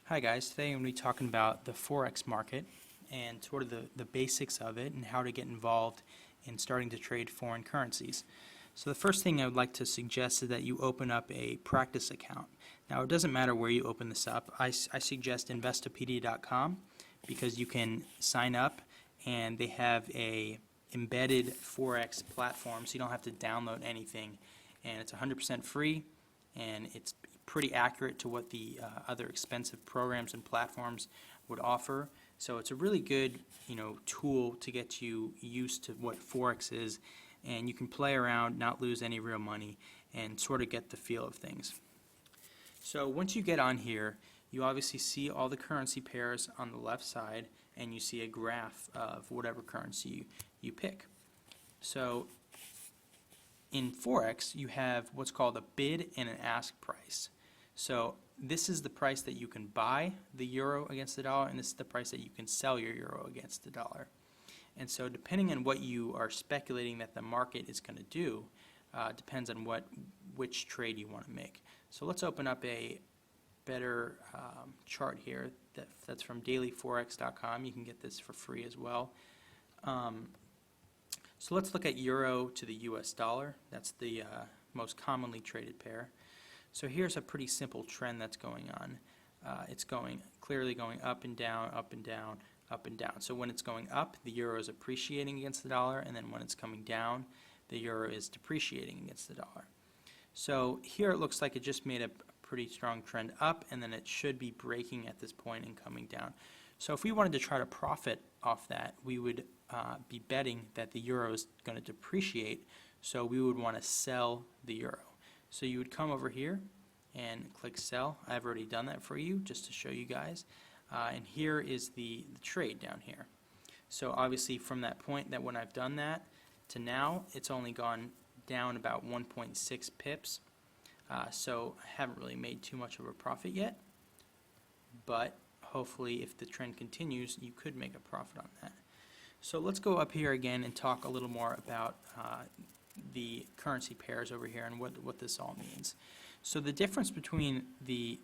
Hi guys, today I'm going to be talking about the forex market and sort of the basics of it and how to get involved in starting to trade foreign currencies. So the first thing I would like to suggest is that you open up a practice account. Now it doesn't matter where you open this up. I suggest investopedia.com because you can sign up and they have a embedded forex platform, so you don't have to download anything, and it's 100% free and it's pretty accurate to what the other expensive programs and platforms would offer. So it's a really good, tool to get you used to what forex is, and you can play around, not lose any real money, and sort of get the feel of things. So once you get on here, you obviously see all the currency pairs on the left side, and you see a graph of whatever currency you pick. So in forex, you have what's called a bid and an ask price. So this is the price that you can buy the euro against the dollar, and this is the price that you can sell your euro against the dollar. And so depending on what you are speculating that the market is going to do, depends on which trade you want to make. So let's open up a better chart here that's from dailyforex.com. You can get this for free as well. So let's look at euro to the US dollar. That's the most commonly traded pair. So here's a pretty simple trend that's going on. It's clearly going up and down, up and down, up and down. So when it's going up, the euro is appreciating against the dollar, and then when it's coming down, the euro is depreciating against the dollar. So here it looks like it just made a pretty strong trend up, and then it should be breaking at this point and coming down. So if we wanted to try to profit off that, we would be betting that the euro is going to depreciate, so we would want to sell the euro. So you would come over here and click sell. I've already done that for you just to show you guys. And here is the trade down here. So obviously from that point that when I've done that to now, it's only gone down about 1.6 pips. So I haven't really made too much of a profit yet, but hopefully if the trend continues, you could make a profit on that. So let's go up here again and talk a little more about the currency pairs over here and what this all means. So the difference between the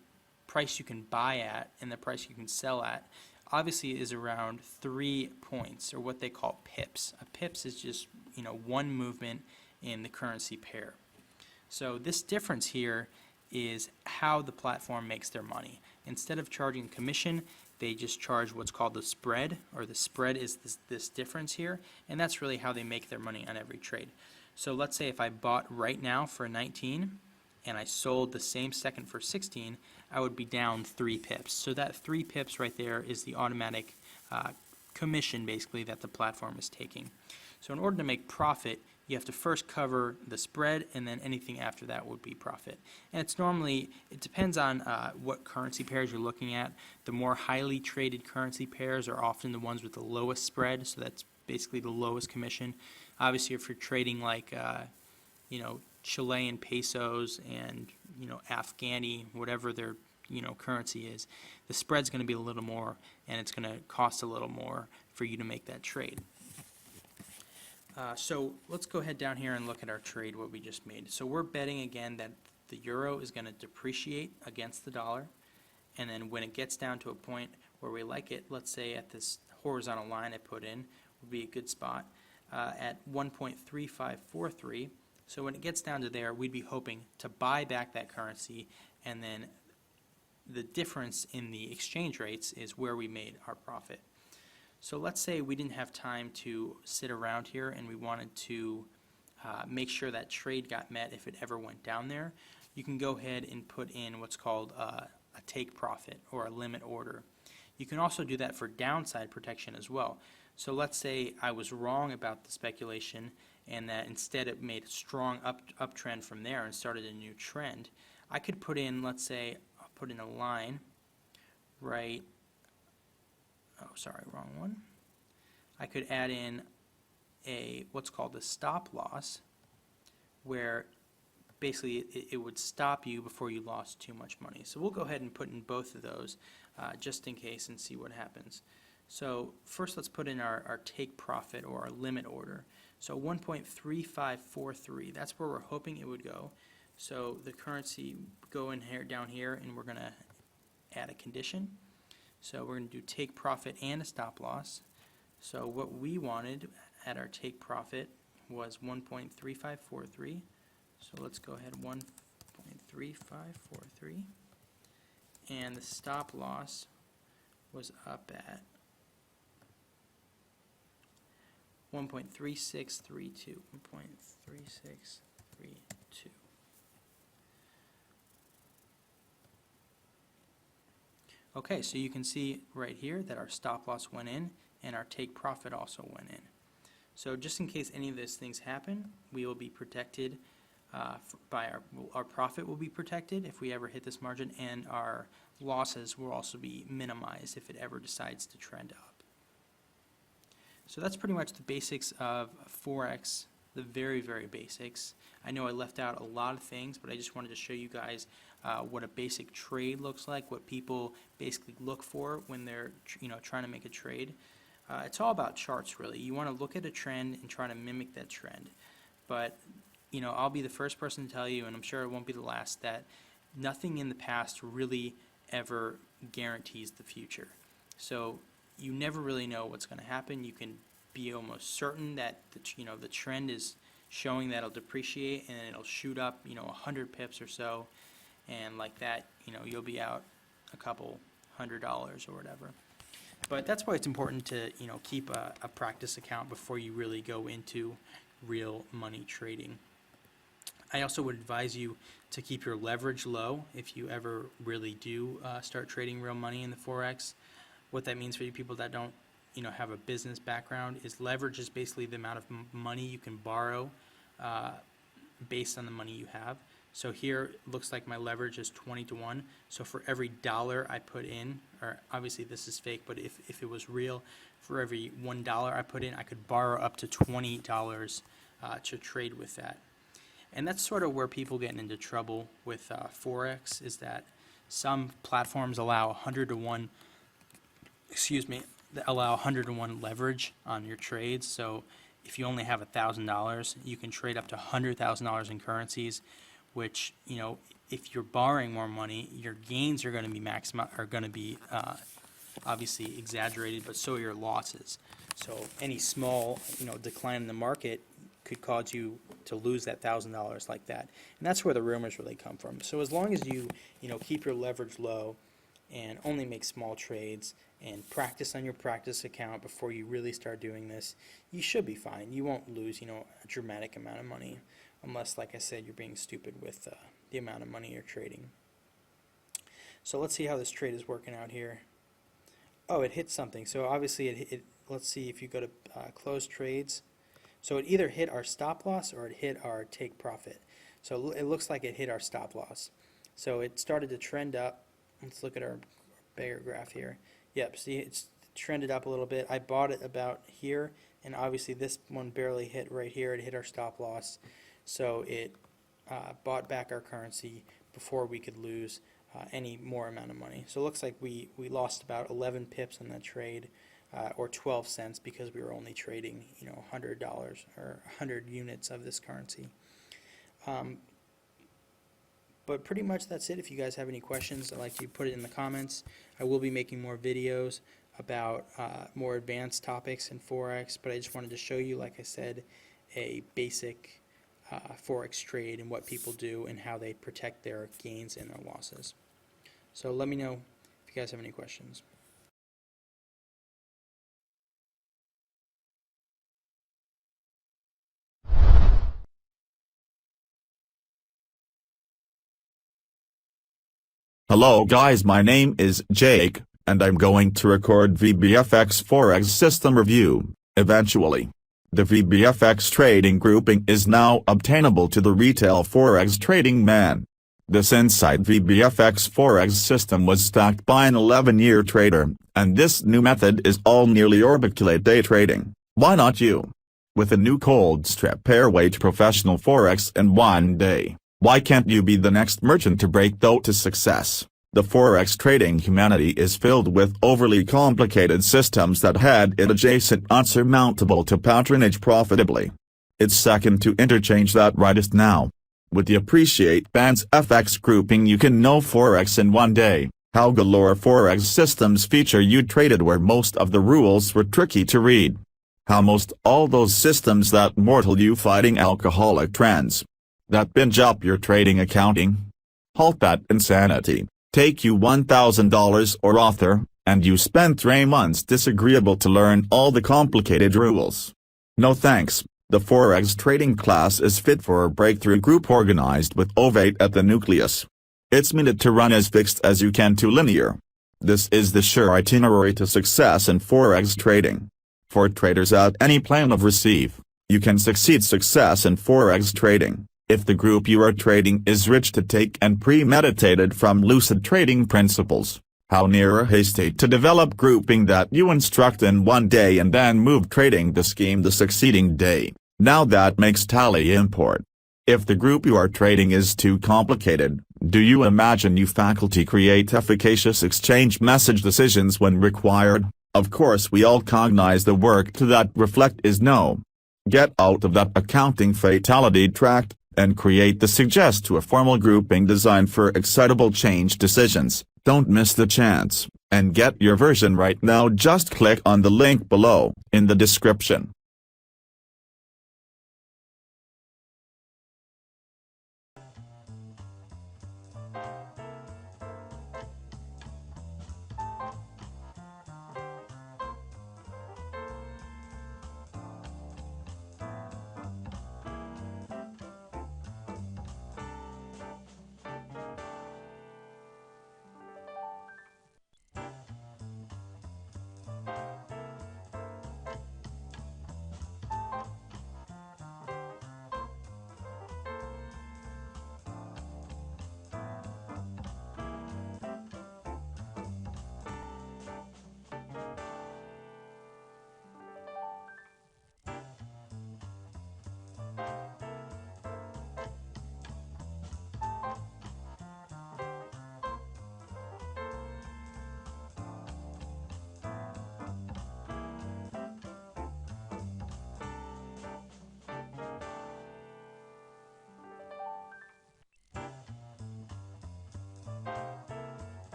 price you can buy at and the price you can sell at obviously is around 3 points, or what they call pips. A pips is just one movement in the currency pair. So this difference here is how the platform makes their money. Instead of charging commission, they just charge what's called the spread, or the spread is this difference here, and that's really how they make their money on every trade. So let's say if I bought right now for 19 and I sold the same second for 16, I would be down 3 pips. So that 3 pips right there is the automatic commission basically that the platform is taking. So in order to make profit, you have to first cover the spread, and then anything after that would be profit. And it depends on what currency pairs you're looking at. The more highly traded currency pairs are often the ones with the lowest spread, so that's basically the lowest commission. Obviously, if you're trading like Chilean pesos and Afghani, whatever their currency is, the spread's going to be a little more, and it's going to cost a little more for you to make that trade. So let's go ahead down here and look at our trade, what we just made. So we're betting again that the euro is going to depreciate against the dollar, and then when it gets down to a point where we like it, let's say at this horizontal line I put in would be a good spot at 1.3543. So when it gets down to there, we'd be hoping to buy back that currency, and then the difference in the exchange rates is where we made our profit. So let's say we didn't have time to sit around here and we wanted to make sure that trade got met if it ever went down there. You can go ahead and put in what's called a take profit or a limit order. You can also do that for downside protection as well. So let's say I was wrong about the speculation and that instead it made a strong uptrend from there and started a new trend. I could put in, let's say, I'll put in a line right. Oh, sorry, wrong one. I could add in what's called a stop loss, where basically it would stop you before you lost too much money. So we'll go ahead and put in both of those just in case and see what happens. So first let's put in our take profit or our limit order. So 1.3543, that's where we're hoping it would go. So the currency go in here, down here, and we're going to add a condition. So we're going to do take profit and a stop loss. So what we wanted at our take profit was 1.3543. So let's go ahead, 1.3543. And the stop loss was up at 1.3632. 1.3632. Okay, so you can see right here that our stop loss went in and our take profit also went in. So just in case any of those things happen, we will be protected by our profit will be protected if we ever hit this margin, and our losses will also be minimized if it ever decides to trend up. So that's pretty much the basics of forex, the very, very basics. I know I left out a lot of things, but I just wanted to show you guys what a basic trade looks like, what people basically look for when they're trying to make a trade. It's all about charts, really. You want to look at a trend and try to mimic that trend. But I'll be the first person to tell you, and I'm sure it won't be the last, that nothing in the past really ever guarantees the future. So you never really know what's going to happen. You can be almost certain that the trend is showing that it'll depreciate and it'll shoot up 100 pips or so, and like that you'll be out a couple $100 or whatever. But that's why it's important to keep a practice account before you really go into real money trading. I also would advise you to keep your leverage low if you ever really do start trading real money in the forex. What that means for you people that don't have a business background is leverage is basically the amount of money you can borrow based on the money you have. So here it looks like my leverage is 20 to 1. So for every dollar I put in, or obviously this is fake, but if it was real, for every $1 I put in, I could borrow up to $20 to trade with that. And that's sort of where people get into trouble with forex, is that some platforms allow 100 to 1, allow 100 to 1 leverage on your trades. So if you only have $1,000, you can trade up to $100,000 in currencies, which if you're borrowing more money, your gains are going to be obviously exaggerated, but so are your losses. So any small decline in the market could cause you to lose that $1,000 like that, and that's where the rumors really come from. So as long as you keep your leverage low and only make small trades and practice on your practice account before you really start doing this, you should be fine. You won't lose a dramatic amount of money, unless, like I said, you're being stupid with the amount of money you're trading. So let's see how this trade is working out here. Oh, it hit something. So obviously let's see if you go to close trades. So it either hit our stop loss or it hit our take profit. So it looks like it hit our stop loss. So it started to trend up. Let's look at our bigger graph here. Yep, see, it's trended up a little bit. I bought it about here, and obviously this one barely hit right here. It hit our stop loss. So it bought back our currency before we could lose any more amount of money. So it looks like we lost about 11 pips on that trade, or 12 cents, because we were only trading $100 or 100 units of this currency. But pretty much that's it. If you guys have any questions, I'd like you to put it in the comments. I will be making more videos about more advanced topics in forex, but I just wanted to show you, like I said, a basic forex trade and what people do and how they protect their gains and their losses. So let me know if you guys have any questions. Hello guys, my name is Jake, and I'm going to record VBFX Forex System Review, eventually. The VBFX trading grouping is now obtainable to the retail Forex trading man. This inside VBFX Forex system was stacked by an 11-year trader, and this new method is all nearly orbiculate day trading. Why not you? With a new cold strip pairweight professional Forex in one day, why can't you be the next merchant to break through to success? The Forex trading humanity is filled with overly complicated systems that had it adjacent unsurmountable to patronage profitably. It's second to interchange that rightest now. With the Appreciate Band's FX grouping you can know Forex in one day. How galore forex systems feature you traded where most of the rules were tricky to read. How most all those systems that mortal you fighting alcoholic trends. That binge up your trading accounting. Halt that insanity. Take you $1,000 or author, and you spent 3 months disagreeable to learn all the complicated rules. No thanks, the forex trading class is fit for a breakthrough group organized with ovate at the nucleus. It's minute to run as fixed as you can to linear. This is the sure itinerary to success in forex trading. For traders at any plane of receive, you can succeed success in forex trading, if the group you are trading is rich to take and premeditated from lucid trading principles. How near a hasty to develop grouping that you instruct in one day and then move trading the scheme the succeeding day. Now that makes tally import. If the group you are trading is too complicated, do you imagine you faculty create efficacious exchange message decisions when required? Of course we all cognize the work to that reflect is no. Get out of that accounting fatality tract, and create the suggest to a formal grouping designed for excitable change decisions. Don't miss the chance, and get your version right now. Just click on the link below, in the description.